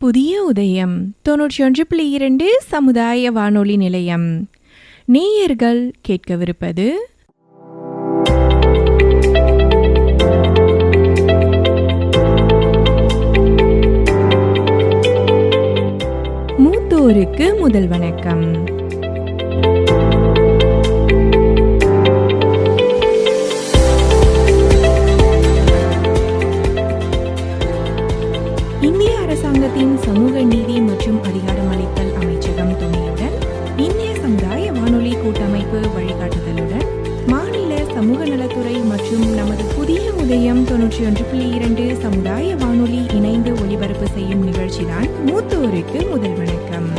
புதிய உதயம் 91.2 சமுதாய வானொலி நிலையம். நேயர்கள் கேட்கவிருப்பது மூத்தோருக்கு முதல் வணக்கம். இந்திய அரசாங்கத்தின் சமூக நீதி மற்றும் அதிகாரமளித்தல் அமைச்சகம் துணையுடன் இந்திய சமுதாய வானொலி கூட்டமைப்பு வழிகாட்டுதலுடன் மாநில சமூக நலத்துறை மற்றும் நமது புதிய உதயம் 91.2 சமுதாய வானொலி இணைந்து ஒலிபரப்பு செய்யும் நிகழ்ச்சிதான் மூத்தோருக்கு முதல் வணக்கம்.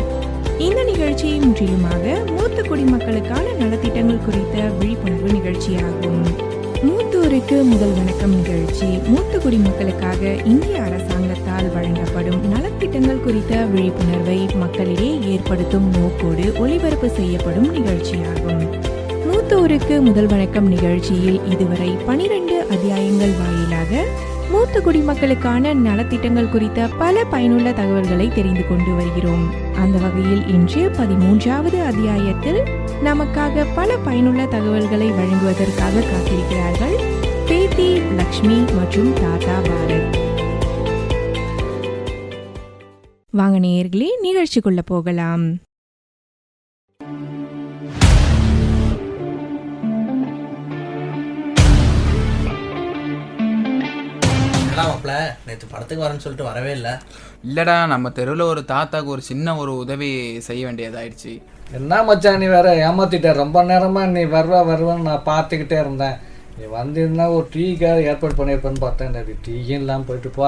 இந்த நிகழ்ச்சி முற்றிலுமாக மூத்த குடிமக்களுக்கான நலத்திட்டங்கள் குறித்த விழிப்புணர்வு நிகழ்ச்சியாகும். மூத்தோருக்கு முதல் வணக்கம் நிகழ்ச்சி மூத்த குடிமக்களுக்காக இந்திய அரசாங்கத்தால் வழங்கப்படும் நலத்திட்டங்கள் குறித்த விழிப்புணர்வை மக்களிடையே ஏற்படுத்தும் நோக்கோடு ஒளிபரப்பு செய்யப்படும் நிகழ்ச்சியாகும். மூத்தோருக்கு முதல் வணக்கம் நிகழ்ச்சியில் இதுவரை 12 அத்தியாயங்கள் வாயிலாக மூத்த குடிமக்களுக்கான நலத்திட்டங்கள் குறித்த பல பயனுள்ள தகவல்களை தெரிந்து கொண்டு வருகிறோம். அந்த வகையில் இன்று 13வது அத்தியாயத்தில் நமக்காக பல பயனுள்ள தகவல்களை வழங்குவதற்காக காத்திருக்கிறார்கள் பேத்தி லக்ஷ்மி மற்றும் தாத்தா பாரத். வாங்க நேயர்களே, நிகழ்ச்சிக்குள்ள போகலாம். நேற்று படத்துக்கு வரேன்னு சொல்லிட்டு வரவே இல்லை. இல்லடா, நம்ம தெருவில் ஒரு தாத்தாக்கு ஒரு சின்ன ஒரு உதவி செய்ய வேண்டியதாயிடுச்சு. என்ன மச்சான், நீ வேற ஏமாத்திட்ட. ரொம்ப நேரமா நீ வருவான்னு நான் பார்த்துக்கிட்டே இருந்தேன். நீ வந்திருந்தா ஒரு டீக்காக ஏற்பாடு பண்ணியிருப்பேன்னு பார்த்தேன். டீயும் இல்லாமல் போயிட்டு போ.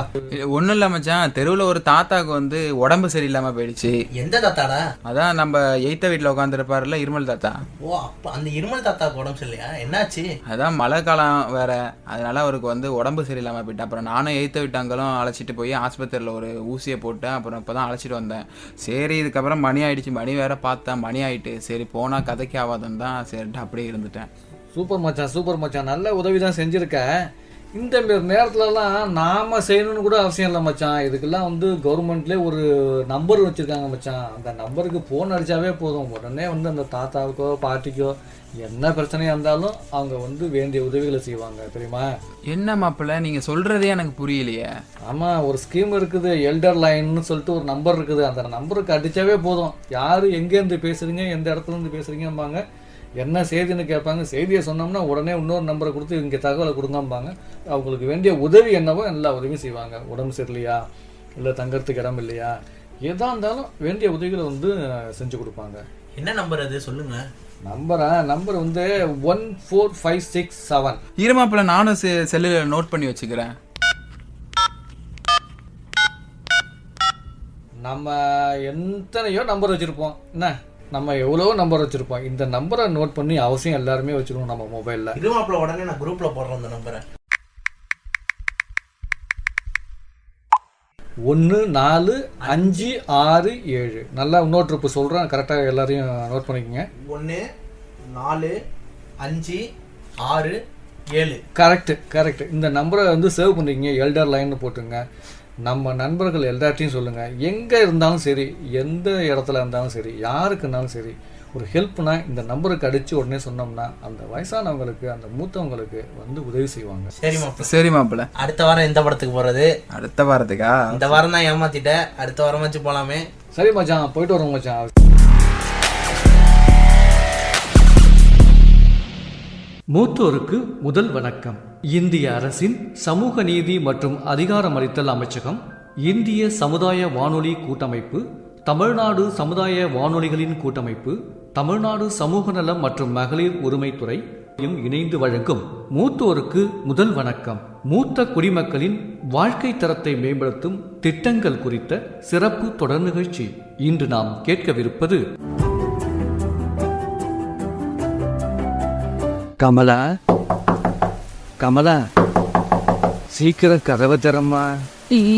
ஒன்றும் இல்லை மச்சான், தெருவில் ஒரு தாத்தாக்கு வந்து உடம்பு சரியில்லாமல் போயிடுச்சு. எந்த தாத்தாடா? அதான் நம்ம எய்த்த வீட்டில் உட்காந்துருப்பாருல, இருமல் தாத்தா. ஓ, அப்போ அந்த இருமல் தாத்தாக்கு உடம்பு சரியில்லையா? என்னாச்சு? அதான் மழை காலம் வேற, அதனால அவருக்கு வந்து உடம்பு சரியில்லாமல் போயிட்டேன். அப்புறம் நானும் எய்த்த வீட்டாங்களும் அழைச்சிட்டு போய் ஆஸ்பத்திரியில் ஒரு ஊசியை போட்டேன். அப்புறம் இப்போ தான் அழைச்சிட்டு வந்தேன். சரி, இதுக்கப்புறம் மணி ஆயிடுச்சு. மணி வேற பார்த்தேன், மணி ஆயிட்டு. சரி, போனால் கதைக்கு ஆகாதுன்னு தான் சரிட்டு அப்படியே இருந்துட்டேன். சூப்பர் மச்சான், நல்ல உதவி தான் செஞ்சுருக்க. இந்த மாரி நேரத்துலலாம் நாம் செய்யணும்னு கூட அவசியம் இல்லை மச்சான். இதுக்கெல்லாம் வந்து கவர்மெண்ட்லேயே ஒரு நம்பர் வச்சுருக்காங்க மச்சான். அந்த நம்பருக்கு ஃபோன் அடித்தாவே போதும். உடனே வந்து அந்த தாத்தாவுக்கோ பாட்டிக்கோ என்ன பிரச்சனையாக இருந்தாலும் அவங்க வந்து வேண்டிய உதவிகளை செய்வாங்க, தெரியுமா? என்ன மாப்பிள்ள, நீங்கள் சொல்கிறதே எனக்கு புரியலையே. ஆமாம், ஒரு ஸ்கீம் இருக்குது, எல்டர் லைன்னு சொல்லிட்டு ஒரு நம்பர் இருக்குது. அந்த நம்பருக்கு அடித்தாவே போதும். யார் எங்கேருந்து பேசுகிறீங்க, எந்த இடத்துலேருந்து பேசுகிறீங்கம்பாங்க. என்ன செய்தின்னு கேட்பாங்க. செய்தியை சொன்னோம்னா உடனே இன்னொரு நம்பரை கொடுத்து இங்கே தகவலை கொடுங்கம்பாங்க. அவங்களுக்கு வேண்டிய உதவி என்னவோ எல்லா உதவியும் செய்வாங்க. உடம்பு சரியில்லையா, இல்லை தங்கறதுக்கு இடம் இல்லையா, எதாக இருந்தாலும் வேண்டிய உதவிகளை வந்து செஞ்சு கொடுப்பாங்க. என்ன நம்பர் அது, சொல்லுங்க. நம்பர் வந்து 14567. இருமாப்பிள்ள, நானும் செல்லில் நோட் பண்ணி வச்சுக்கிறேன். நம்ம எத்தனையோ நம்பர் வச்சுருப்போம். என்ன, நம்ம எவ்வளோ நம்பர் வச்சுருப்போம். இந்த நம்பரை நோட் பண்ணி அவசியம் எல்லாருமே வச்சுருவோம் நம்ம மொபைலில். இருமாப்பிள்ள, உடனே நான் குரூப்பில் போடுறேன் அந்த நம்பரை. 145667. நல்லா இன்னொரு ட்ரிப்பு சொல்கிறேன், கரெக்டாக எல்லாரையும் நோட் பண்ணிக்கோங்க. 145667. கரெக்ட். இந்த நம்பரை வந்து சேவ் பண்ணிக்கங்க, எல்டர் லைன்னு போட்டுங்க. நம்ம நண்பர்கள் எல்லாத்தையும் சொல்லுங்கள். எங்கே இருந்தாலும் சரி, எந்த இடத்துல இருந்தாலும் சரி, யாருக்கு இருந்தாலும் சரி, ஒரு ஹெல்ப்னா இந்த நம்பருக்கு அடித்து உடனே சொன்னோம்னா அந்த வயசானவங்களுக்கு, அந்த மூத்தவங்களுக்கு வந்து உதவி செய்வாங்க. சரி மாப்பிள்ள, அடுத்த வாரம் எந்த படத்துக்கு போகிறது? அடுத்த வாரத்துக்கா? இந்த வாரம் தான் ஏமாத்திட்டேன், அடுத்த வாரம் வச்சு போகலாமே. சரி மச்சான், போயிட்டு வரோம் மச்சான். மூத்தோருக்கு முதல் வணக்கம். இந்திய அரசின் சமூக நீதி மற்றும் அதிகாரமளித்தல் அமைச்சகம், இந்திய சமுதாய வானொலி கூட்டமைப்பு, தமிழ்நாடு சமுதாய வானொலிகளின் கூட்டமைப்பு, தமிழ்நாடு சமூக நலம் மற்றும் மகளிர் உரிமைத்துறை இணைந்து வழங்கும் மூத்தோருக்கு முதல் வணக்கம் மூத்த குடிமக்களின் வாழ்க்கை தரத்தை மேம்படுத்தும் திட்டங்கள் குறித்த சிறப்பு தொடர் நிகழ்ச்சி. இன்று நாம் கேட்கவிருப்பது கமலா, சீக்கிரம் கதவை திறம்மா.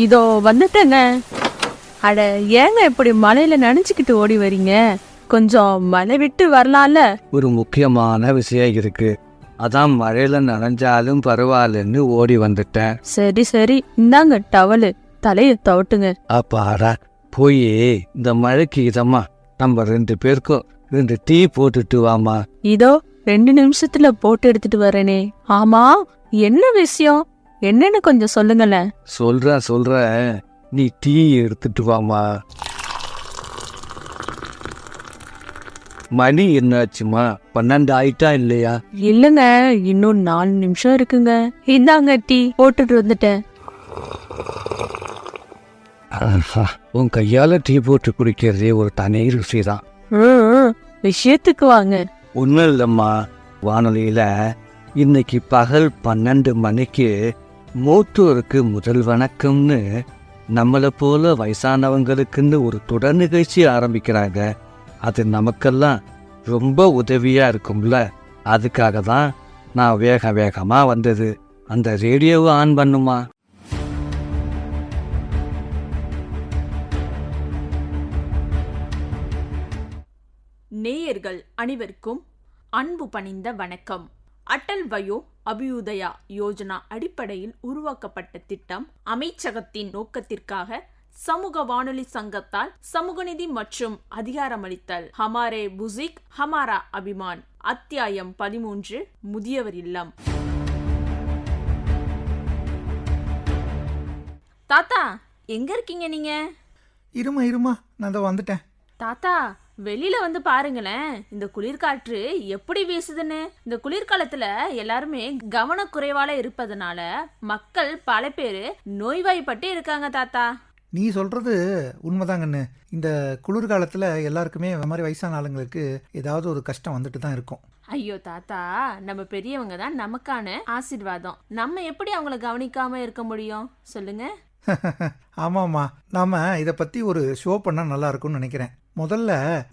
இதோ வந்துட்டேங்க. அட, ஏங்க இப்படி மலையில நினைச்சுக்கிட்டு ஓடி வரீங்க? கொஞ்சம் மலை விட்டு வரலாம்ல. ஒரு முக்கியமான விஷயம் இருக்கு, அதான் மழையில நனைஞ்சாலும் பரவாயில்லன்னு ஓடி வந்துட்டேன். சரி இந்தாங்க டவலு. தலையை தவட்டுங்க. அப்பாடா, போய் இந்த மழைக்கு இதம்மா நம்ம 2 பேருக்கும் 2 டீ போட்டுட்டு வாமா. இதோ 2 நிமிஷத்துல போட்டு எடுத்துட்டு வரேனே. ஆமா, என்ன விஷயம், என்னன்னு கொஞ்சம் சொல்லுங்களேன். சொல்றேன், நீ டீ எடுத்துட்டு வாமா. மணி என்னாச்சுமா? 12 ஆயிட்டா இல்லையா? இல்லங்க, இன்னும் 4 நிமிஷம் இருக்குங்க. இந்தாங்க டீ, போட்டுட்டு வந்துட்டேன். உன் கையால டீ போட்டு குடிக்கிறதே ஒரு தனி ருசி தான். விஷயத்துக்கு வாங்க. ஒன்றும் இல்லைம்மா, வானொலியில இன்னைக்கு பகல் 12 மணிக்கு மூத்தோருக்கு முதல் வணக்கம்னு நம்மளை போல வயசானவங்களுக்குன்னு ஒரு தொடர் நிகழ்ச்சி ஆரம்பிக்கிறாங்க. அது நமக்கெல்லாம் ரொம்ப உதவியா இருக்கும்ல. அதுக்காக தான் நான் வேகமா வந்தது. அந்த ரேடியோவை ஆன் பண்ணுமா? நேயர்கள் அனைவருக்கும் அன்பு பணிந்த வணக்கம். அடல் வயோ அபியுதயா யோஜனா அடிப்படையில் உருவாக்கப்பட்ட திட்டம் அமைச்சகத்தின் நோக்கத்திற்காக சமூக வானொலி சங்கத்தால் சமூக நீதி மற்றும் அதிகாரமளித்தல் ஹமாரே புசிக் ஹமாரா அபிமான் அத்தியாயம் 13 முதியவர் இல்லம். தாத்தா, எங்க இருக்கீங்க நீங்க? இருமா நான் தான் வந்துட்டேன். தாத்தா, வெளியில வந்து பாருங்களேன், இந்த குளிர்காற்று எப்படி வீசுதுன்னு. இந்த குளிர்காலத்துல எல்லாருமே கவனக்குறைவால இருப்பதனால மக்கள் பல பேரு நோய்வாய்ப்பட்டு இருக்காங்க தாத்தா. நீ சொல்றது உண்மைதாங்கன்னு. இந்த குளிர்காலத்தில் எல்லாருக்குமே இந்த மாதிரி வயசான ஆளுங்களுக்கு ஏதாவது ஒரு கஷ்டம் வந்துட்டு தான் இருக்கும். ஐயோ தாத்தா, நம்ம பெரியவங்க தான் நமக்கான ஆசீர்வாதம். நம்ம எப்படி அவங்கள கவனிக்காம இருக்க முடியும் சொல்லுங்க? ஆமாம்மா, நாம இதை பற்றி ஒரு ஷோ பண்ணால் நல்லா இருக்கும்னு நினைக்கிறேன். முதல்ல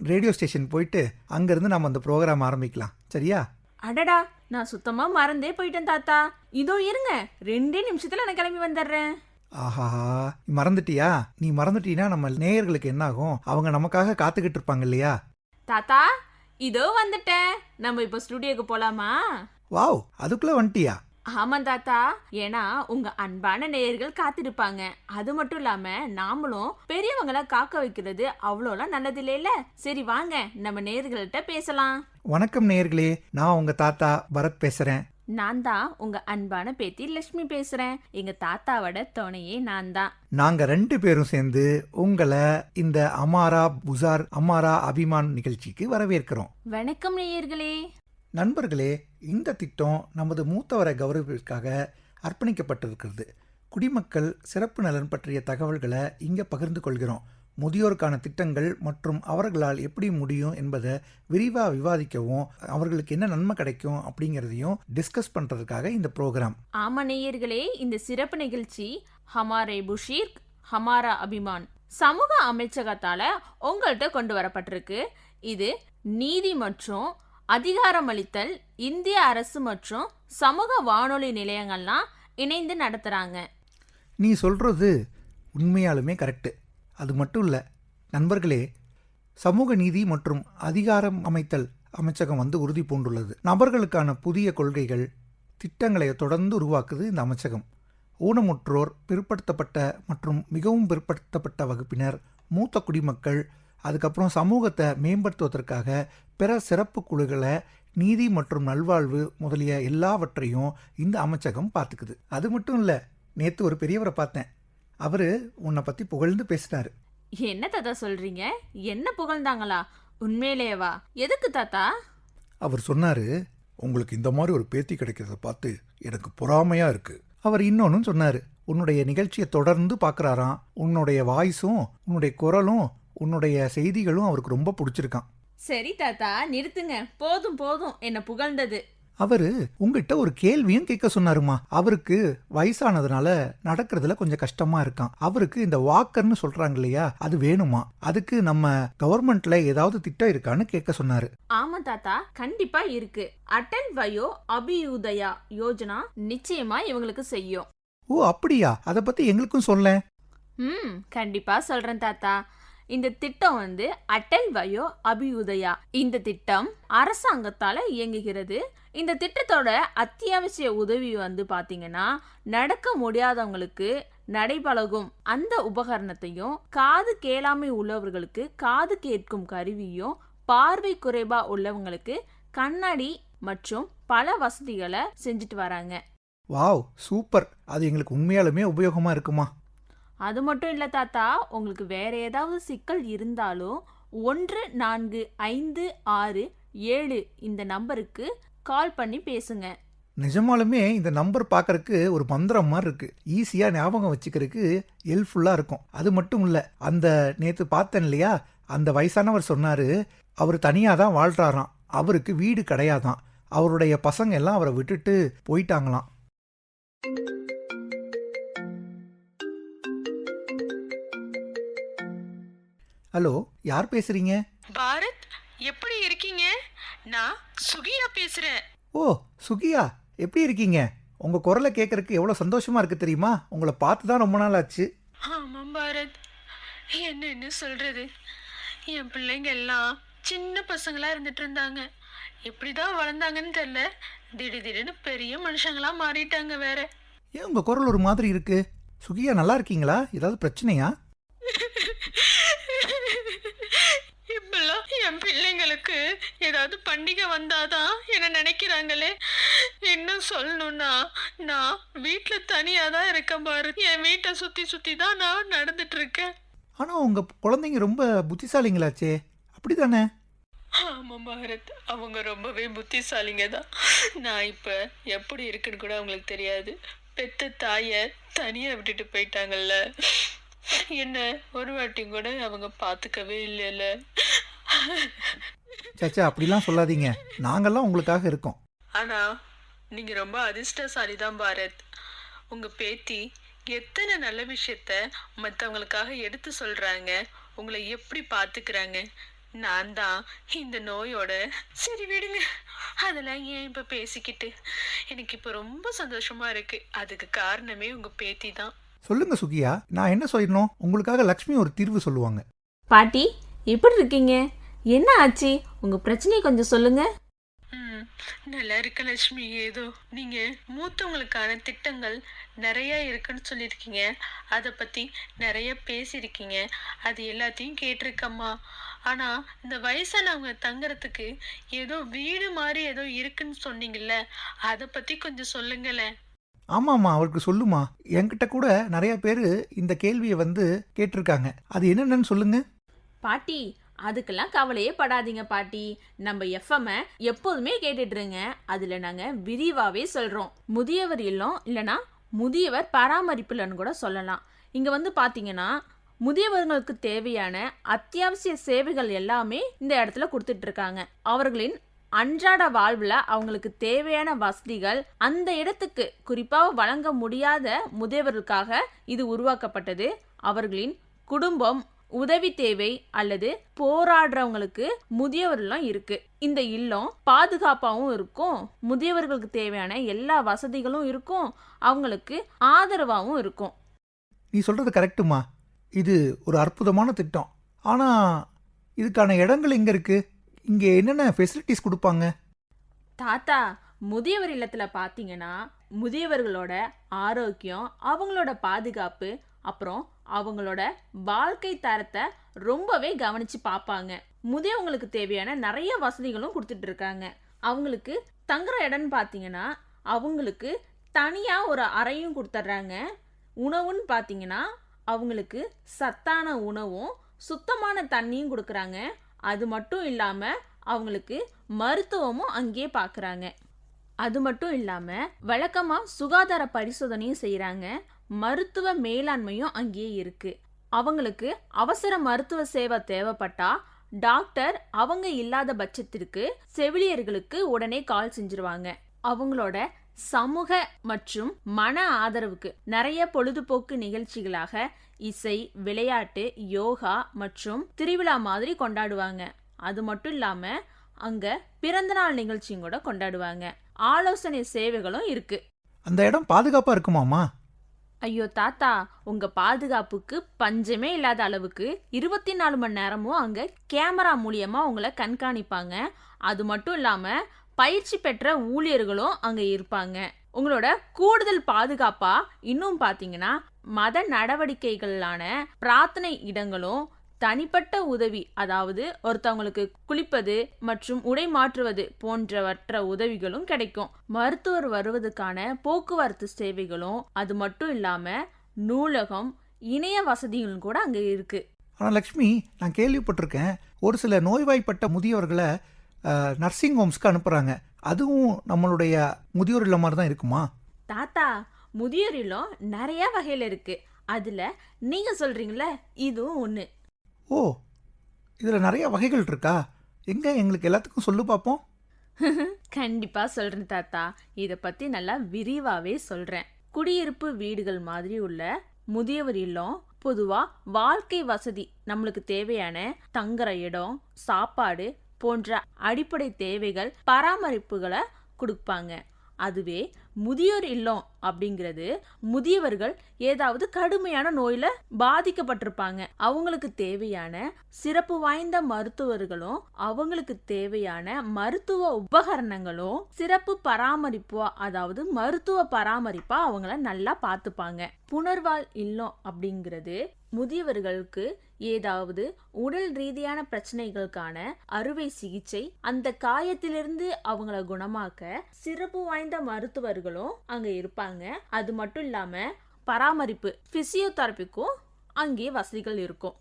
ரேடியோ ஸ்டேஷன் போயிட்டு அங்கேருந்து நம்ம அந்த ப்ரோக்ராம் ஆரம்பிக்கலாம், சரியா? அடடா, நான் சுத்தமா மறந்தே போயிட்டேன் தாத்தா. இதோ இருங்க, 2 நிமிஷத்துல நான் கிளம்பி வந்துடுறேன். ஆஹா, மறந்துட்டியா? நீ மறந்துட்டீன்னா நம்ம நேயர்களுக்கு என்ன ஆகும்? அவங்க நமக்காக காத்துக்கிட்டு இருப்பாங்க இல்லையா? தாத்தா, இதோ வந்துட்டேன். நம்ம இப்போ ஸ்டுடியோக்கு போலாமா? வாவ், அதுக்குள்ளே வந்துட்டியா? ஆமா தாத்தா, ஏன்னா உங்க அன்பான நேயர்கள் காத்திருப்பாங்க. அது மட்டும் இல்லாம நாமளும் பெரியவங்களை காக்க வைக்கிறது அவ்வளோலாம் நல்லது இல்லையில. சரி வாங்க, நம்ம நேயர்கள்ட்ட பேசலாம். வணக்கம் நேயர்களே, நான் உங்க தாத்தா பரத் பேசுறேன். நான் தான் உங்க அன்பான பேத்தி லட்சுமி பேசுறேன். எங்க தாத்தாவோட துணையே நான் தான். நாங்க 2 பேரும் சேர்ந்து உங்களை இந்த அமாரா புசார் அமாரா அபிமான் நிகழ்ச்சிக்கு வரவேற்கிறோம். வணக்கம் நேயர்களே. நண்பர்களே, இந்த திட்டம் நமது மூத்தவரை கௌரவிப்பதற்காக அர்ப்பணிக்கப்பட்டிருக்கிறது. குடிமக்கள் சிறப்பு நலன் பற்றிய தகவல்களை இங்கே பகிர்ந்து கொள்கிறோம். முதியோருக்கான திட்டங்கள் மற்றும் அவர்களால் எப்படி முடியும் என்பதை விரிவாக விவாதிக்கவும் அவர்களுக்கு என்ன நன்மை கிடைக்கும் அப்படிங்கிறதையும் டிஸ்கஸ் பண்ணுறதுக்காக இந்த ப்ரோக்ராம். ஆமா நேயர்களே, இந்த சிறப்பு நிகழ்ச்சி ஹமாரே புஷீர் ஹமாரா அபிமான் சமூக அமைச்சகத்தால உங்கள்கிட்ட கொண்டு வரப்பட்டிருக்கு. இது நீதி மற்றும் அதிகாரமளித்தல் இந்திய அரசு மற்றும் சமூக வானொலி நிலையங்கள்லாம் இணைந்து நடத்துகிறாங்க. நீ சொல்கிறது உண்மையாலுமே கரெக்டு. அது மட்டும் இல்லை நண்பர்களே, சமூக நீதி மற்றும் அதிகாரம் அமைத்தல் அமைச்சகம் உறுதி பூண்டுள்ளது. நபர்களுக்கான புதிய கொள்கைகள் திட்டங்களை தொடர்ந்து உருவாக்குது இந்த அமைச்சகம். ஊனமுற்றோர், பிற்படுத்தப்பட்ட மற்றும் மிகவும் பிற்படுத்தப்பட்ட வகுப்பினர், மூத்த குடிமக்கள், அதுக்கப்புறம் சமூகத்தை மேம்படுத்துவதற்காக பிற சிறப்பு குழுக்களை, நீதி மற்றும் நல்வாழ்வு முதலிய எல்லாவற்றையும் இந்த அமைச்சகம் பார்த்துக்குது. அது மட்டும் இல்லை, நேற்று ஒரு பெரியவரை பார்த்தேன். அவர் உன்னை பற்றி புகழ்ந்து பேசினார். என்ன தாத்தா சொல்றீங்க? என்ன புகழ்ந்தாங்களா? உண்மையிலேவா? எதுக்கு தாத்தா? அவர் சொன்னார், உங்களுக்கு இந்த மாதிரி ஒரு பேத்தி கிடைக்கிறத பார்த்து எனக்கு பொறாமையாக இருக்குது. அவர் இன்னொன்னு சொன்னார், உன்னுடைய நிகழ்ச்சியை தொடர்ந்து பார்க்குறாராம். உன்னுடைய வாய்ஸும் உன்னுடைய குரலும் உன்னுடைய செய்திகளும் அவருக்கு ரொம்ப பிடிச்சிருக்கான். சரி தாத்தா, நிறுத்துங்க. போதும் போதும் என்ன புகழ்ந்தது. அவரு உங்ககிட்ட ஒரு கேள்வியும் கேட்க சொன்னாருமா. அவருக்கு வயசானதுனால நடக்கிறதுல கொஞ்சம் கஷ்டமா இருக்கான். அவருக்கு இந்த வாக்கர்னு சொல்றாங்க இல்லையா, அது வேணுமா? அதுக்கு நம்ம கவர்மெண்ட்ல ஏதாவது திட்டம் இருக்கான்னு கேட்க சொன்னாரு. ஆமா தாத்தா, கண்டிப்பா இருக்கு. அடல் வயோ அபியுதயா யோஜனா நிச்சயமா இவங்களுக்கு செய்யும். ஓ அப்படியா? அதை பத்தி எங்களுக்கும் சொல்ல. கண்டிப்பா சொல்றேன் தாத்தா. இந்த திட்டம் அடல் வயோ அபியுதயா. இந்த திட்டம் அரசாங்கத்தால இயங்குகிறது. இந்த திட்டத்தோட அத்தியாவசிய உதவி பாத்தீங்கன்னா, நடக்க முடியாதவங்களுக்கு நடைபழகும் அந்த உபகரணத்தையும், காது கேளாமை உள்ளவர்களுக்கு காது கேட்கும் கருவியும், பார்வை குறைபா உள்ளவங்களுக்கு கண்ணாடி மற்றும் பல வசதிகளை செஞ்சுட்டு வராங்க. Wow, super. அது எங்களுக்கு உண்மையாலுமே உபயோகமா இருக்குமா? அது மட்டும் இல்லை தாத்தா, உங்களுக்கு வேற ஏதாவது சிக்கல் இருந்தாலும் 1456 இந்த நம்பருக்கு கால் பண்ணி பேசுங்க. நிஜமாலுமே இந்த நம்பர் பார்க்கறக்கு ஒரு மந்திரம் மாதிரி இருக்கு. ஈஸியா ஞாபகம் வச்சுக்கிறதுக்கு ஹெல்ப்ஃபுல்லா இருக்கும். அது மட்டும் இல்ல, அந்த நேத்து பார்த்தேன் இல்லையா, அந்த வயசானவர் சொன்னாரு, அவர் தனியா தான் வாழ்றாராம். அவருக்கு வீடு கிடையாதான். அவருடைய பசங்க எல்லாம் அவரை விட்டுட்டு போயிட்டாங்களாம். ஹலோ, யார் பேசுறீங்க? பாரத், எப்படி இருக்கீங்க? நான் சுகியா பேசுறேன். ஓ, சுகியா, எப்படி இருக்கீங்க? உங்க குரலை கேட்கறதுக்கு எவ்வளவு சந்தோஷமா இருக்கு தெரியுமா? உங்களை பார்த்து தான் ரொம்ப நாள் ஆச்சு. ஆமாம் பாரத், என்னன்னு சொல்றது, என் பிள்ளைங்க எல்லாம் சின்ன பசங்களா இருந்துட்டு இருந்தாங்க. எப்படிதான் வளர்ந்தாங்கன்னு தெரியல, திடீர்னு பெரிய மனுஷங்களா மாறிட்டாங்க. வேற ஏன் உங்க குரல் ஒரு மாதிரி இருக்கு? சுகியா, நல்லா இருக்கீங்களா? ஏதாவது பிரச்சனையா? இப்பெல்லாம் என் பிள்ளைங்களுக்கு ஏதாவது பண்டிகை வந்தாதான் என்ன நினைக்கிறாங்களே. இன்னும் சொல்லணும்னா, நான் வீட்டுல தனியா தான் இருக்கேன் பாரத். என் வீட்டை சுத்தி சுத்தி தான் நான் நடந்துட்டு இருக்கேன். ஆனா உங்க குழந்தைங்க ரொம்ப புத்திசாலிங்களாச்சே, அப்படிதானே? ஆமாம் பாரத், அவங்க ரொம்பவே புத்திசாலிங்க தான். நான் இப்ப எப்படி இருக்குன்னு கூட அவங்களுக்கு தெரியாது. பெத்த தாய தனியா விட்டுட்டு போயிட்டாங்கல்ல. என்ன ஒரு வாட்டி கூட அவங்க பாத்துக்கவே இல்லைல்ல. சாச்சா, அப்படிலாம் சொல்லாதீங்க. நாங்கெல்லாம் உங்களுக்காக இருக்கோம். ஆனா நீங்க ரொம்ப அதிர்ஷ்டசாலி தான் பாரத். உங்க பேத்தி எத்தனை நல்ல விஷயத்த மற்றவங்களுக்காக எடுத்து சொல்றாங்க, உங்களை எப்படி பாத்துக்கிறாங்க. நான் தான் இந்த நோயோட. சரி விடுங்க, அதெல்லாம் ஏன் இப்ப பேசிக்கிட்டு. எனக்கு இப்ப ரொம்ப சந்தோஷமா இருக்கு. அதுக்கு காரணமே உங்க பேத்தி தான். சொல்லுங்க சுகியா, நான் என்ன சொல்லணும்? உங்களுக்காக லக்ஷ்மி ஒரு தீர்வு சொல்லுவாங்க. பாட்டி, எப்படி இருக்கீங்க? என்ன ஆச்சு? உங்க பிரச்சனையை கொஞ்சம் சொல்லுங்க. நல்லா இருக்க லட்சுமி. ஏதோ நீங்க மூத்தவங்களுக்கான திட்டங்கள் நிறைய இருக்குன்னு சொல்லியிருக்கீங்க, அதை பத்தி நிறைய பேசியிருக்கீங்க, அது எல்லாத்தையும் கேட்டிருக்கம்மா. ஆனா இந்த வயசானவங்க தங்குறதுக்கு ஏதோ வீடு மாதிரி ஏதோ இருக்குன்னு சொன்னீங்கல்ல, அதை பத்தி கொஞ்சம் சொல்லுங்களேன். ஆமாம்மா, அவருக்கு சொல்லுமா. என்கிட்ட கூட நிறைய பேர் இந்த கேள்வியை கேட்டிருக்காங்க. அது என்னென்னு சொல்லுங்க. பாட்டி, அதுக்கெல்லாம் கவலையே படாதீங்க பாட்டி. நம்ம எஃப்எம் எப்போதுமே கேட்டுட்டுருங்க. அதுல நாங்க விரிவாவே சொல்றோம். முதியவர் இல்லம் இல்லைன்னா முதியவர் பராமரிப்புலன்னு கூட சொல்லலாம். இங்க பாத்தீங்கன்னா முதியவர்களுக்கு தேவையான அத்தியாவசிய சேவைகள் எல்லாமே இந்த இடத்துல கொடுத்துட்டு இருக்காங்க. அவர்களின் அன்றாட வாழ்வுல அவங்களுக்கு தேவையான வசதிகள் அந்த இடத்துக்கு குறிப்பாக வழங்க முடியாத முதியவர்களுக்காக இது உருவாக்கப்பட்டது. அவர்களின் குடும்பம், உதவி தேவை அல்லது போராடுறவங்களுக்கு முதியவர்களும் இருக்கு. இந்த இல்லம் பாதுகாப்பாகவும் இருக்கும், முதியவர்களுக்கு தேவையான எல்லா வசதிகளும் இருக்கும், அவங்களுக்கு ஆதரவாகவும் இருக்கும். நீ சொல்றது கரெக்டுமா. இது ஒரு அற்புதமான திட்டம். ஆனா இதுக்கான இடங்கள் எங்க இருக்கு? இங்க என்னென்ன ஃபெசிலிட்டிஸ் கொடுப்பாங்க? தாத்தா, முதியவர் இல்லத்துல பாத்தீங்கன்னா முதியவர்களோட ஆரோக்கியம், அவங்களோட பாதுகாப்பு, அப்புறம் அவங்களோட வாழ்க்கை தரத்தை ரொம்பவே கவனிச்சு பார்ப்பாங்க. முதியவங்களுக்கு தேவையான நிறைய வசதிகளும் கொடுத்துட்டு இருக்காங்க. அவங்களுக்கு தங்குற இடம்னு பார்த்தீங்கன்னா அவங்களுக்கு தனியா ஒரு அறையும் கொடுத்துட்றாங்க. உணவுன்னு பார்த்தீங்கன்னா அவங்களுக்கு சத்தான உணவும் சுத்தமான தண்ணியும் கொடுக்குறாங்க. அது மட்டும் இல்லாம அவங்களுக்கு மருத்துவமும் அங்கேயே பார்க்குறாங்க. அது மட்டும் இல்லாம வழக்கமா சுகாதார பரிசோதனையும் செய்யறாங்க. மருத்துவ மேலாண்மையும் அங்கேயே இருக்கு. அவங்களுக்கு அவசர மருத்துவ சேவை தேவைப்பட்டா டாக்டர் அவங்க இல்லாத பட்சத்திற்கு செவிலியர்களுக்கு உடனே கால் செஞ்சிருவாங்க. அவங்களோட சமூக மற்றும் மன ஆதரவுக்கு நிறைய பொழுதுபோக்கு நிகழ்ச்சிகளாக இசை, விளையாட்டு, யோகா மற்றும் திருவிழா மாதிரி கொண்டாடுவாங்க. அது மட்டும் இல்லாம அங்க பிறந்தநாள் நிகழ்ச்சியும் கூட கொண்டாடுவாங்க. ஆலோசனை சேவைகளும் இருக்கு. அந்த இடம் பாதுகாப்பா இருக்குமாமா? ஐயோ தாத்தா, உங்க பாதுகாப்புக்கு பஞ்சமே இல்லாத அளவுக்கு 24 மணி நேரமும் அங்க கேமரா மூலியமா உங்களை கண்காணிப்பாங்க. அது மட்டும் இல்லாம பயிற்சி பெற்ற ஊழியர்களும் அங்க இருப்பாங்க. உங்களோட கூடுதல் பாதுகாப்பா இன்னும் பாத்தீங்கன்னா மத நடவடிக்கைகளான பிரார்த்தனை இடங்களும் தனிப்பட்ட உதவி, அதாவது ஒருத்தவங்களுக்கு குளிப்பது மற்றும் உடை மாற்றுவது போன்றவற்ற உதவிகளும் கிடைக்கும். மருத்துவர் வருவதற்கான போக்குவரத்து சேவைகளும், அது மட்டும் இல்லாம நூலகம், இணைய வசதிகளும் கூட அங்க இருக்கு. ஆனால் லக்ஷ்மி, நான் கேள்விப்பட்டிருக்கேன் ஒரு சில நோய்வாய்ப்பட்ட முதியவர்களை நர்சிங் ஹோம்ஸ்க்கு அனுப்புகிறாங்க. அதுவும் நம்மளுடைய முதியோர் இல்லம் மாதிரி தான் இருக்குமா? தாத்தா, முதியோர் இல்லம் நிறைய வகையில் இருக்கு. அதுல நீங்க சொல்றீங்களே, இதுவும் ஒண்ணு. ஓ, இதில் நிறைய வகைகள் இருக்கா? எங்க எங்களுக்கு எல்லாத்துக்கும் சொல்லு பார்ப்போம். கண்டிப்பா சொல்றேன் தாத்தா, இத பத்தி நல்லா விரிவாவே சொல்றேன். குடியிருப்பு வீடுகள் மாதிரி உள்ள முதியவர் இல்லம் பொதுவா வாழ்க்கை வசதி, நம்மளுக்கு தேவையான தங்குற இடம், சாப்பாடு போன்ற அடிப்படை தேவைகள், பராமரிப்புகளை கொடுப்பாங்க. அதுவே முதியோர் இல்லம் அப்படிங்கிறது முதியவர்கள் ஏதாவது கடுமையான நோயில பாதிக்கப்பட்டிருப்பாங்க. அவங்களுக்கு தேவையான சிறப்பு வாய்ந்த மருத்துவர்களும், அவங்களுக்கு தேவையான மருத்துவ உபகரணங்களும், சிறப்பு பராமரிப்பா, அதாவது மருத்துவ பராமரிப்பா அவங்கள நல்லா பார்த்துப்பாங்க. புனர்வாழ் இல்லம் அப்படிங்கிறது முதியவர்களுக்கு ஏதாவது உடல் ரீதியான பிரச்சனைகளுக்கான அறுவை சிகிச்சை, அந்த காயத்திலிருந்து அவங்கள குணமாக்க சிறப்பு வாய்ந்த மருத்துவர்களும் அங்க இருப்பாங்க. அது மட்டும் இல்லாம பராமரிப்பு, பிசியோதெரபிக்கும் அங்கே வசதிகள் இருக்கும்.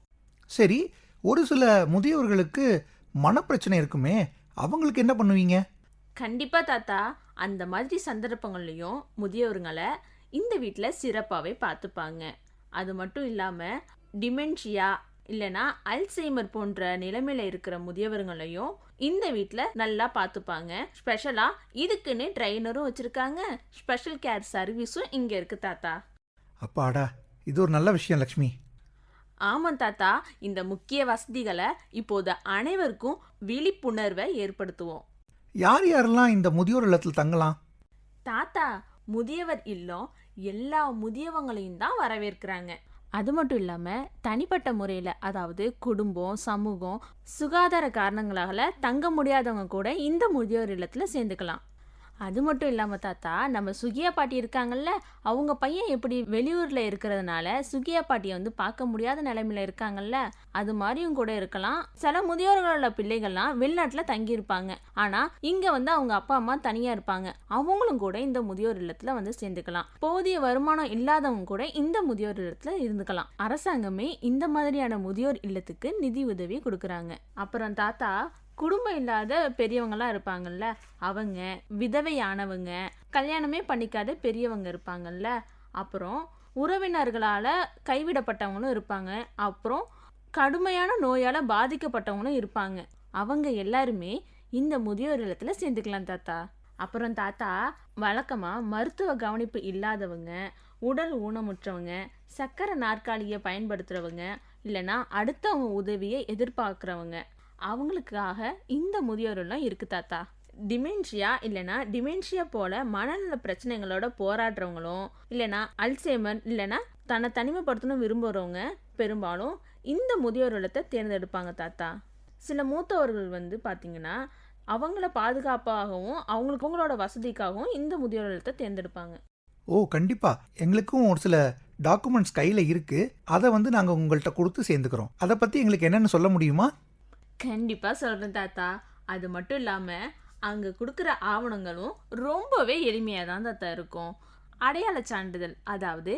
சரி, ஒரு சில முதியவர்களுக்கு மனப்பிரச்சனை இருக்குமே, அவங்களுக்கு என்ன பண்ணுவீங்க? கண்டிப்பா தாத்தா, அந்த மாதிரி சந்தர்ப்பங்கள்லையும் முதியவர்களை இந்த வீட்டில் சிறப்பாகவே பார்த்துப்பாங்க. அது மட்டும் இல்லாமல் டிமென்ஷியா இல்லைனா அல்சைமர் போன்ற நிலைமையில இருக்கிற முதியவர்களையும் இந்த வீட்டில் நல்லா பார்த்துப்பாங்க. ஸ்பெஷலாக இதுக்குன்னு ட்ரைனரும் வச்சுருக்காங்க. ஸ்பெஷல் கேர் சர்வீஸும் இங்கே இருக்கு தாத்தா. அப்பாடா, இது ஒரு நல்ல விஷயம் லக்ஷ்மி. ஆமாம் தாத்தா, இந்த முக்கிய வசதிகளை இப்போது அனைவருக்கும் விழிப்புணர்வை ஏற்படுத்துவோம். யார் யாரெல்லாம் இந்த முதியோர் இல்லத்தில் தங்கலாம்? தாத்தா, முதியவர் இல்லம் எல்லா முதியவங்களையும் தான் வரவேற்கிறாங்க. அது மட்டும் இல்லாமல் தனிப்பட்ட முறையில், அதாவது குடும்பம், சமூகம், சுகாதார காரணங்களால தங்க முடியாதவங்க கூட இந்த முதியோர் இல்லத்தில் சேர்ந்துக்கலாம். அது மட்டும் இல்லாமல் தாத்தா, நம்ம சுகியா பாட்டி இருக்காங்கல்ல, அவங்க பையன் எப்படி வெளியூரில் இருக்கிறதுனால சுகியா பாட்டியை வந்து பார்க்க முடியாத நிலைமையில இருக்காங்கல்ல, அது மாதிரியும் கூட இருக்கலாம். சில முதியோர்களோட பிள்ளைகள்லாம் வெளிநாட்டில் தங்கியிருப்பாங்க, ஆனால் இங்கே வந்து அவங்க அப்பா அம்மா தனியாக இருப்பாங்க. அவங்களும் கூட இந்த முதியோர் இல்லத்தில் வந்து சேர்ந்துக்கலாம். போதிய வருமானம் இல்லாதவங்க கூட இந்த முதியோர் இல்லத்தில் இருந்துக்கலாம். அரசாங்கமே இந்த மாதிரியான முதியோர் இல்லத்துக்கு நிதி உதவி கொடுக்குறாங்க. அப்புறம் தாத்தா, குடும்பம் இல்லாத பெரியவங்களாம் இருப்பாங்கல்ல, அவங்க விதவையானவங்க, கல்யாணமே பண்ணிக்காத பெரியவங்க இருப்பாங்கல்ல, அப்புறம் உறவினர்களால் கைவிடப்பட்டவங்களும் இருப்பாங்க, அப்புறம் கடுமையான நோயால் பாதிக்கப்பட்டவங்களும் இருப்பாங்க. அவங்க எல்லாருமே இந்த முதியோர் இல்லத்தில் சேர்ந்துக்கலாம் தாத்தா. அப்புறம் தாத்தா, வழக்கமாக மருத்துவ கவனிப்பு இல்லாதவங்க, உடல் ஊனமுற்றவங்க, சக்கரை நாற்காலியை பயன்படுத்துகிறவங்க, இல்லைன்னா அடுத்தவங்க உதவியை எதிர்பார்க்குறவங்க, அவங்களுக்காக இந்த முதியோர் இல்லம் இருக்கு தாத்தா. டிமென்ஷியா இல்லைனா டிமென்ஷியா போல மனநல பிரச்சனைகளோட போராடுறவங்களும், இல்லைனா அல்சைமர் இல்லைனா தன்னை தனிமைப்படுத்தணும் விரும்புகிறவங்க பெரும்பாலும் இந்த முதியோர் இல்லத்தை தேர்ந்தெடுப்பாங்க தாத்தா. சில மூத்தவர்கள் வந்து பார்த்தீங்கன்னா அவங்கள பாதுகாப்பாகவும் அவங்களோட வசதிக்காகவும் இந்த முதியோர் இல்லத்தை தேர்ந்தெடுப்பாங்க. ஓ, கண்டிப்பாக. எங்களுக்கும் ஒரு சில டாக்குமெண்ட்ஸ் கையில் இருக்குது, அதை வந்து நாங்கள் உங்கள்கிட்ட கொடுத்து சேர்ந்துக்கிறோம். அதை பற்றி எங்களுக்கு என்னென்னு சொல்ல முடியுமா? கண்டிப்பாக சொல்கிறேன் தாத்தா. அது மட்டும் இல்லாமல் அங்கே கொடுக்குற ஆவணங்களும் ரொம்பவே எளிமையாக தான் தாத்தா இருக்கும். அடையாள சான்றிதழ், அதாவது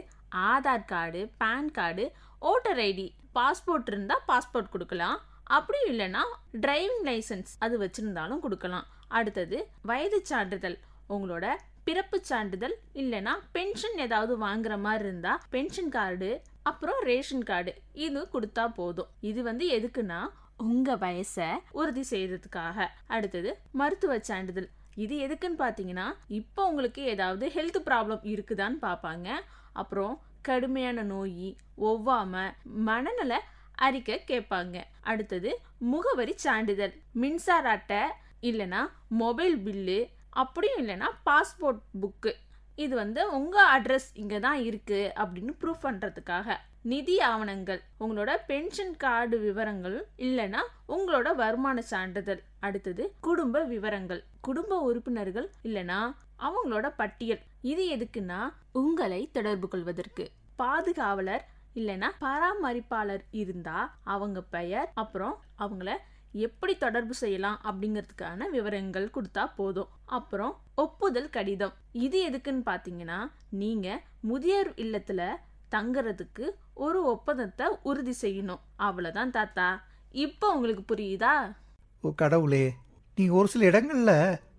Aadhaar card, PAN card, voter ID, passport இருந்தால் பாஸ்போர்ட் கொடுக்கலாம். அப்படி இல்லைன்னா டிரைவிங் லைசன்ஸ் அது வச்சுருந்தாலும் கொடுக்கலாம். அடுத்தது வயது சான்றிதழ், உங்களோட பிறப்பு சான்றிதழ், இல்லைன்னா பென்ஷன் ஏதாவது வாங்குற மாதிரி இருந்தால் பென்ஷன் கார்டு, அப்புறம் ரேஷன் கார்டு, இது கொடுத்தா போதும். இது வந்து எதுக்குன்னா உங்கள் வயசை உறுதி செய்யறதுக்காக. அடுத்தது மருத்துவ சான்றிதழ், இது எதுக்குன்னு பார்த்தீங்கன்னா இப்போ உங்களுக்கு ஏதாவது ஹெல்த் ப்ராப்ளம் இருக்குதான்னு பார்ப்பாங்க. அப்புறம் கடுமையான நோய், ஒவ்வாமை, மனநல அறிக்கை கேட்பாங்க. அடுத்தது முகவரி சான்றிதழ், மின்சார அட்டை இல்லைன்னா மொபைல் பில்லு, அப்படியும் இல்லைன்னா பாஸ்போர்ட் புக்கு, இது வந்து உங்கள் அட்ரஸ் இங்கே தான் இருக்குது அப்படின்னு ப்ரூஃப் பண்ணுறதுக்காக. நிதி ஆவணங்கள், உங்களோட பென்ஷன் கார்டு விவரங்கள் இல்லைன்னா உங்களோட வருமான சான்றிதழ். அடுத்தது குடும்ப விவரங்கள், குடும்ப உறுப்பினர்கள் இல்லைன்னா அவங்களோட பட்டியல். இது எதுக்குன்னா உங்களை தொடர்பு கொள்வதற்கு. பாதுகாவலர் இல்லைன்னா பராமரிப்பாளர் இருந்தா அவங்க பெயர், அப்புறம் அவங்கள எப்படி தொடர்பு செய்யலாம் அப்படிங்கிறதுக்கான விவரங்கள் கொடுத்தா போதும். அப்புறம் ஒப்புதல் கடிதம். இது எதுக்குன்னு பார்த்தீங்கன்னா, நீங்க முதியோர் இல்லத்துல தங்குறதுக்கு ஒரு ஒப்பந்தத்தை உறுதி செய்யணும். அவ்வளவுதான் தாத்தா. இப்போ உங்களுக்கு புரியுதா? ஓ கடவுளே, நீ ஒரு சில இடங்கள்ல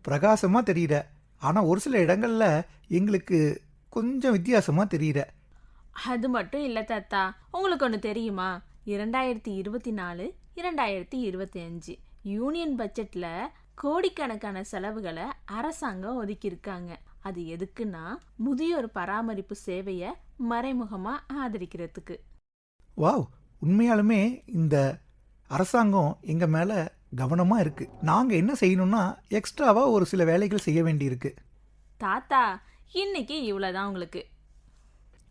பிரகாசமா தெரியுற, ஆனா ஒரு சில இடங்கள்ல எங்களுக்கு கொஞ்சம் வித்தியாசமா தெரியுற. அது மட்டும் இல்லை தாத்தா, உங்களுக்கு ஒன்று தெரியுமா? 2024 2025 யூனியன் பட்ஜெட்ல கோடிக்கணக்கான செலவுகளை அரசாங்கம் ஒதுக்கியிருக்காங்க. அது எதுக்குன்னா, முதியோர் பராமரிப்பு சேவையை மறைமுகமா ஆதரிக்கிறதுக்கு. வாவ், உண்மையாலுமே இந்த அரசாங்கம் எங்க மேல கவனமா இருக்கு. நாங்க என்ன செய்யணும்னா எக்ஸ்ட்ராவா ஒரு சில வேலைகள் செய்ய வேண்டியிருக்கு. தாத்தா, இன்னைக்கு இவ்வளோதான் உங்களுக்கு.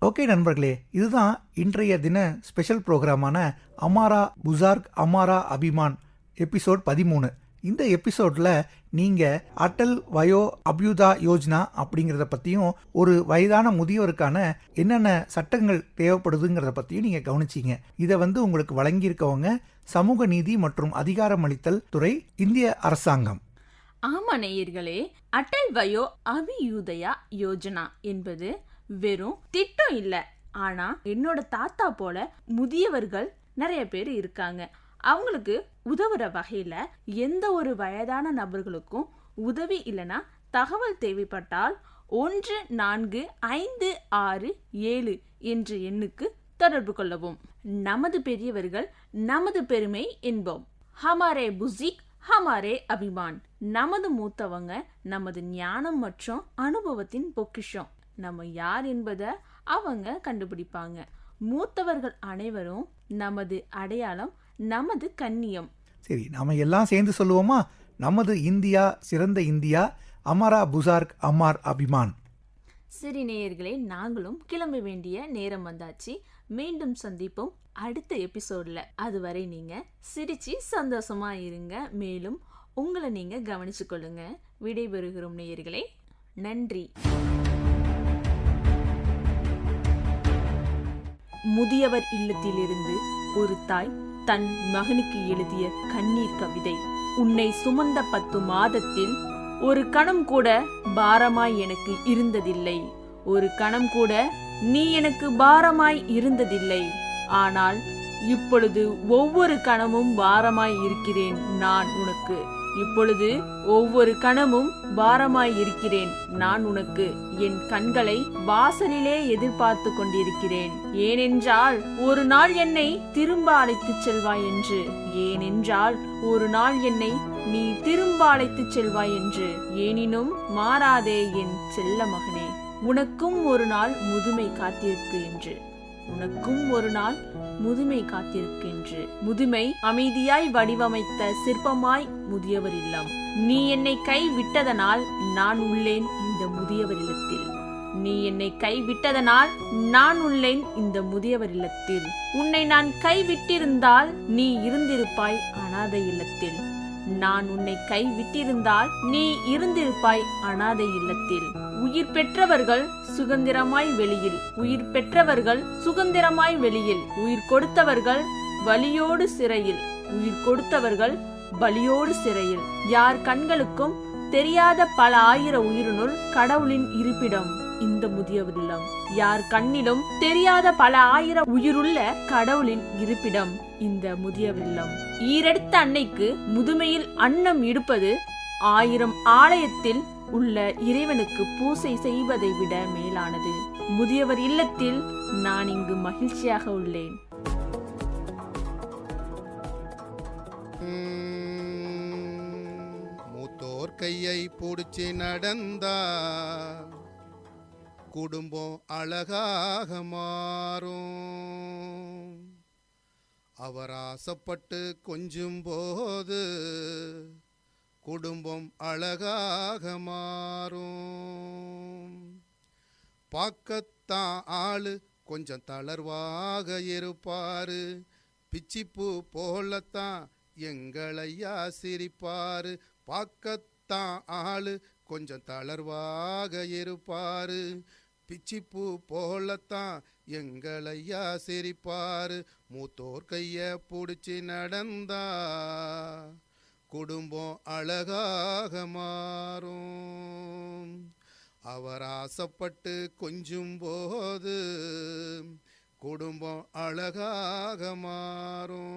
ஓகே நண்பர்களே, இதுதான் இன்றைய தின special ப்ரோக்ராமான Amara புசார்க் Amara Abhiman episode 13. இந்த எபிசோடில் நீங்கள் அட்டல் வயோ அபியுதா யோஜனா அப்படிங்கிறத பற்றியும், ஒரு வயதான முதியோருக்கான என்னென்ன சட்டங்கள் தேவைப்படுதுங்கிறத பற்றியும் நீங்கள் கவனிச்சிங்க. இதை உங்களுக்கு வழங்கியிருக்கவங்க சமூக நீதி மற்றும் அதிகாரமளித்தல் துறை, இந்திய அரசாங்கம். ஆமா நேயர்களே, அட்டல் வயோ அபியுதயா யோஜனா என்பது வெறும் திட்டம் இல்லை. ஆனா என்னோட தாத்தா போல முதியவர்கள் நிறைய பேர் இருக்காங்க. அவங்களுக்கு உதவுற வகையில எந்த ஒரு வயதான நபர்களுக்கும் உதவி இல்லைன்னா தகவல் தேவைப்பட்டால் 1456 என்ற எண்ணுக்கு தொடர்பு கொள்ளவும். நமது பெரியவர்கள் நமது பெருமை என்போம். ஹமாரே புசிக் ஹமாரே அபிமான். நமது மூத்தவங்க நமது ஞானம் மற்றும் அனுபவத்தின் பொக்கிஷம். நம்ம யார் என்பதை அவங்க கண்டுபிடிப்பாங்க. மூத்தவர்கள் அனைவரும் நமது அடையாளம், நமது கண்ணியம். சரி, நாம எல்லாம் சேர்ந்து சொல்லுவோமா? நமது இந்தியா சிறந்த இந்தியா, அமரா புசார்க் அமார் அபிமான். சரி நேயர்களே, நாங்களும் கிளம்ப வேண்டிய நேரம் வந்தாச்சு. மீண்டும் சந்திப்போம் அடுத்த எபிசோட்ல. அதுவரை நீங்க சிரிச்சு சந்தோஷமா இருங்க. மேலும் உங்களை நீங்க கவனிச்சு கொள்ளுங்க. விடைபெறுகிறோம் நேயர்களே. நன்றி. முதியவர் இல்லத்திலிருந்து ஒரு தாய் தன் மகனுக்கு எழுதிய கண்ணீர் கவிதை. உன்னை சுமந்த 10 மாதத்தில் ஒரு கணம் கூட பாரமாய் எனக்கு இருந்ததில்லை. ஒரு கணம் கூட நீ எனக்கு பாரமாய் இருந்ததில்லை. ஆனால் இப்பொழுது ஒவ்வொரு கணமும் பாரமாய் இருக்கிறேன் நான் உனக்கு. இப்பொழுது ஒவ்வொரு கணமும் பாரமாய் இருக்கிறேன் நான் உனக்கு. என் கண்களை வாசலிலே எதிர்பார்த்து கொண்டிருக்கிறேன். ஏனென்றால் ஒரு நாள் என்னை திரும்ப அழைத்துச் செல்வாய் என்று. ஏனென்றால் ஒரு நாள் என்னை நீ திரும்ப அழைத்துச் செல்வாய் என்று. எனினும் மாறாதே என் செல்ல மகனே, உனக்கும் ஒரு நாள் முதுமை காத்திருக்கு என்று. உனக்கும் ஒரு நாள் முதுமை காத்திருக்கின்று. முதுமை அமைதியாய் வடிவமைத்த சிற்பமாய் முதியவர் இல்லம். நீ என்னை கை விட்டதனால் நான் உள்ளேன் இந்த முதியவர் இல்லத்தில். நீ என்னை கை விட்டதனால் நான் உள்ளேன் இந்த முதியவர் இல்லத்தில். உன்னை நான் கை விட்டிருந்தால் நீ இருந்திருப்பாய் அனாதை இல்லத்தில். நான் உன்னை கை விட்டிருந்தால் நீ இருந்திருப்பாய் அனாதை இல்லத்தில். உயிர் பெற்றவர்கள் சுதந்திரமாய் வெளியில். உயிர் பெற்றவர்கள் சுதந்திரமாய் வெளியில். உயிர் கொடுத்தவர்கள் வலியோடு சிறையில். உயிர் கொடுத்தவர்கள் பலியோடு சிறையில். யார் கண்களுக்கும் தெரியாத பல ஆயிர உயிரினுள் கடவுளின் இருப்பிடம் இந்த முதியவர் இல்லம். யார் கண்ணிலும் தெரியாத பல ஆயிர உயிருள்ள கடவுளின் இருப்பிடம் இந்த முதியவர் இல்லம். ஈரெடுத்த அன்னைக்கு முதுமையில் அன்னம் இடுப்பது 1000 ஆலயத்தில் உள்ள இறைவனுக்கு பூசை செய்வதை விட மேலானது. முதியவர் இல்லத்தில் நான் இங்கு மகிழ்ச்சியாக உள்ளேன். மூத்தோர் கையை பிடிச்சி நடந்தா குடும்பம் அழகாக மாறும். அவர் ஆசைப்பட்டு கொஞ்சும் போது குடும்பம் அழகாக மாறும். பார்க்கத்தான் ஆளு கொஞ்சம் தளர்வாக இருப்பாரு. பிச்சிப்பூ போலத்தான் எங்களையா சிரிப்பாரு. பார்க்கத்தான் ஆளு கொஞ்சம் தளர்வாக இருப்பாரு. பிச்சிப்பூ போலத்தான் எங்களையா சிரிப்பாரு. மூத்தோர் கைய பிடிச்சி நடந்தா குடும்பம் அழகாக மாறும். அவர் ஆசைப்பட்டு கொஞ்சும் போது குடும்பம் அழகாக மாறும்.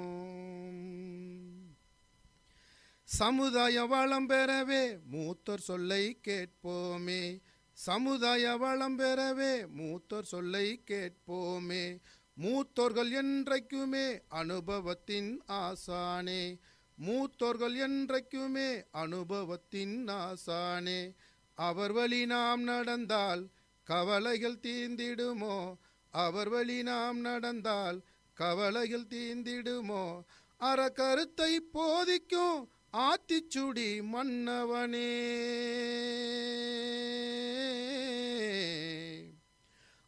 சமுதாய வளம் பெறவே மூத்தோர் சொல்லை கேட்போமே. சமுதாய வளம் பெறவே மூத்தோர் சொல்லை கேட்போமே. மூத்தோர்கள் என்றைக்குமே அனுபவத்தின் ஆசானே. மூத்தோர்கள் என்றைக்குமே அனுபவத்தின் ஆசானே. அவர் வழி நாம் நடந்தால் கவலைகள் தீர்ந்திடுமோ. அவர் வழி நாம் நடந்தால் கவலைகள் தீர்ந்திடுமோ. அறக்கருத்தை போதிக்கும் ஆத்திச்சுடி மன்னவனே.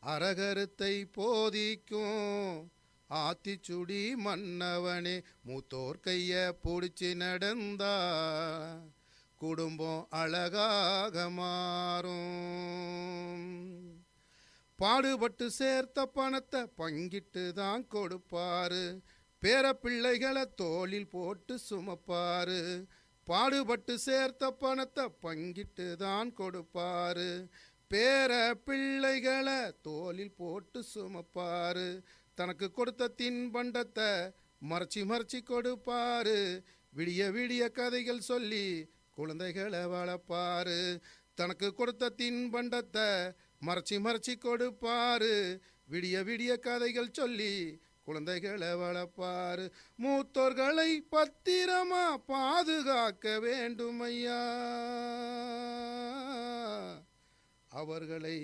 அறகருத்தை போதிக்கும் ஆத்திச்சுடி மன்னவனே. மூத்தோர் கைய பிடிச்சி நடந்தா குடும்பம் அழகாக மாறும். பாடுபட்டு சேர்த்த பணத்தை பங்கிட்டு தான் கொடுப்பாரு. பேர பிள்ளைகளை தோளில் போட்டு சுமப்பாரு. பாடுபட்டு சேர்த்த பணத்தை பங்கிட்டு தான் கொடுப்பாரு. பேர பிள்ளைகளை தோளில் போட்டு சுமப்பாரு. தனக்கு கொடுத்த தின்பண்டத்தை மறைச்சி மறைச்சி கொடுப்பாரு. விடிய விடிய கதைகள் சொல்லி குழந்தைகளை வளர்ப்பாரு. தனக்கு கொடுத்த தின்பண்டத்தை மறைச்சி மறைச்சி கொடுப்பாரு. விடிய விடிய கதைகள் சொல்லி குழந்தைகளை வளர்ப்பாரு. மூத்தோர்களை பத்திரமா பாதுகாக்க வேண்டும் ஐயா. அவர்களை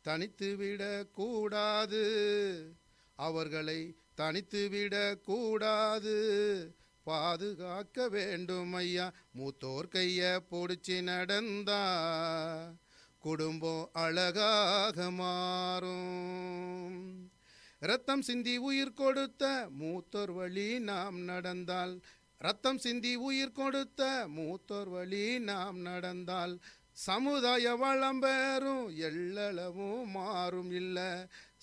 தனித்து விட கூடாது. அவர்களை தனித்து விட கூடாது. பாதுகாக்க வேண்டும் ஐயா. மூத்தோர் கைய பிடிச்சி நடந்தா குடும்பம் அழகாக மாறும். ரத்தம் சிந்தி உயிர் கொடுத்த மூத்தோர் வழி நாம் நடந்தால். ரத்தம் சிந்தி உயிர் கொடுத்த மூத்தோர் வழி நாம் நடந்தால் சமுதாய வளம் பெறும் எல்லளவும் மாறும் இல்ல.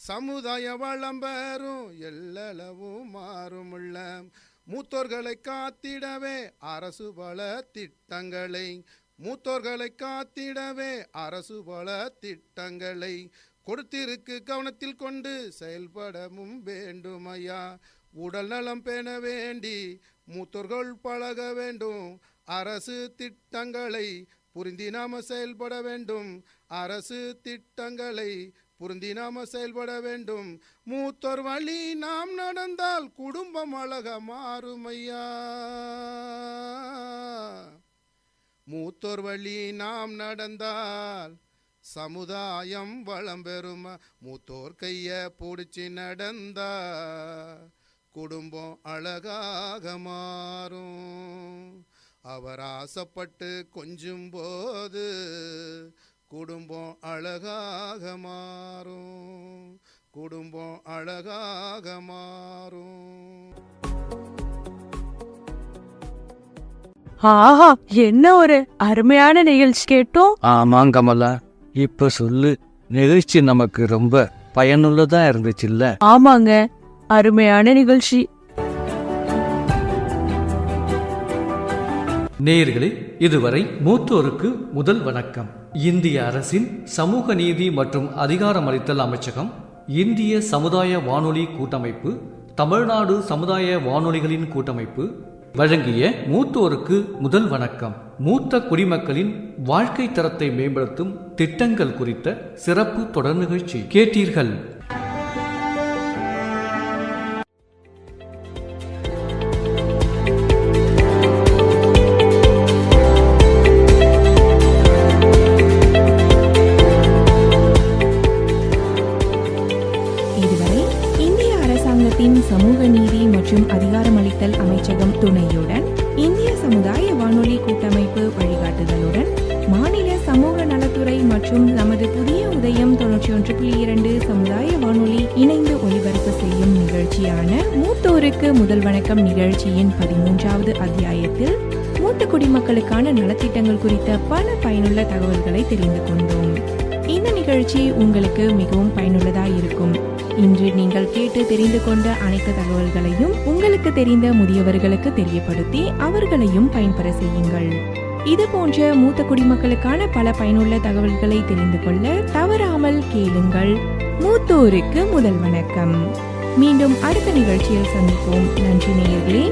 சமுதாய வளம் பெறும் எல்லளவும் மாறும் இல்ல. மூத்தோர்களை காத்திடவே அரசு பல திட்டங்களை. மூத்தோர்களை காத்திடவே அரசு பல திட்டங்களை கொடுத்திருக்கு கவனத்தில் கொண்டு செயல்படவும் வேண்டுமையா. உடல் நலம் பேண வேண்டி மூத்தோர்கள் பழக வேண்டும். அரசு திட்டங்களை புரிந்தி நாம செயல்பட வேண்டும். அரசு திட்டங்களை புரிந்தி நாம செயல்பட வேண்டும். மூத்தோர் வழி நாம் நடந்தால் குடும்பம் அழக மாறுமையா. மூத்தோர் வழி நாம் நடந்தால் சமுதாயம் வளம் பெறும். மூத்தோர் கைய பிடிச்சி நடந்தா குடும்பம் அழகாக மாறும். அவர் ஆசைப்பட்டு கொஞ்சும் போது குடும்பம் அழகாக மாறும். குடும்பம் அழகாக மாறும். ஆஹா, என்ன ஒரு அருமையான நிகழ்ச்சி கேட்டோம். ஆமாம் கமலா, இப்ப சொல்லு, நிகழ்ச்சி நமக்கு ரொம்ப பயனுள்ளதா இருந்துச்சுல்ல? ஆமாங்க, அருமையான நிகழ்ச்சி. நேயர்களே, இதுவரை மூத்தோருக்கு முதல் வணக்கம். இந்திய அரசின் சமூக நீதி மற்றும் அதிகாரமளித்தல் அமைச்சகம், இந்திய சமுதாய வானொலி கூட்டமைப்பு, தமிழ்நாடு சமுதாய வானொலிகளின் கூட்டமைப்பு வழங்கிய மூத்தோருக்கு முதல் வணக்கம் மூத்த குடிமக்களின் வாழ்க்கை தரத்தை மேம்படுத்தும் திட்டங்கள் குறித்த சிறப்பு தொடர் நிகழ்ச்சி கேட்டீர்கள். சமூக நீதி மற்றும் அதிகாரமளித்தல் அமைச்சகம் துணையுடன் இந்திய சமுதாய வானொலி கூட்டமைப்பு வழிகாட்டுதலுடன் மாநில சமூக நலத்துறை மற்றும் நமது புதிய உதயம் 91.2 சமுதாய வானொலி இணைந்து ஒலிபரப்பு செய்யும் நிகழ்ச்சியான மூத்தோருக்கு முதல் வணக்கம் நிகழ்ச்சியின் 13வது அத்தியாயத்தில் மூத்த குடிமக்களுக்கான நலத்திட்டங்கள் குறித்த பல பயனுள்ள தகவல்களை தெரிந்து கொண்டோம். இந்த நிகழ்ச்சி உங்களுக்கு மிகவும் பயனுள்ளதாக இருக்கும். இன்று நீங்கள் கேட்டு தெரிந்து கொண்ட அனைத்து தகவல்களையும் உங்களுக்கு தெரிந்த முதியவர்களுக்கு தெரியப்படுத்தி அவர்களையும் பயன்பெற செய்யுங்கள். இது போன்ற மூத்த குடிமக்களுக்கான பல பயனுள்ள தகவல்களை தெரிந்து கொள்ள தவறாமல் கேளுங்கள். மூத்தோருக்கு முதல் வணக்கம். மீண்டும் அடுத்த நிகழ்ச்சியில் சந்திப்போம். நன்றி நேயர்களே.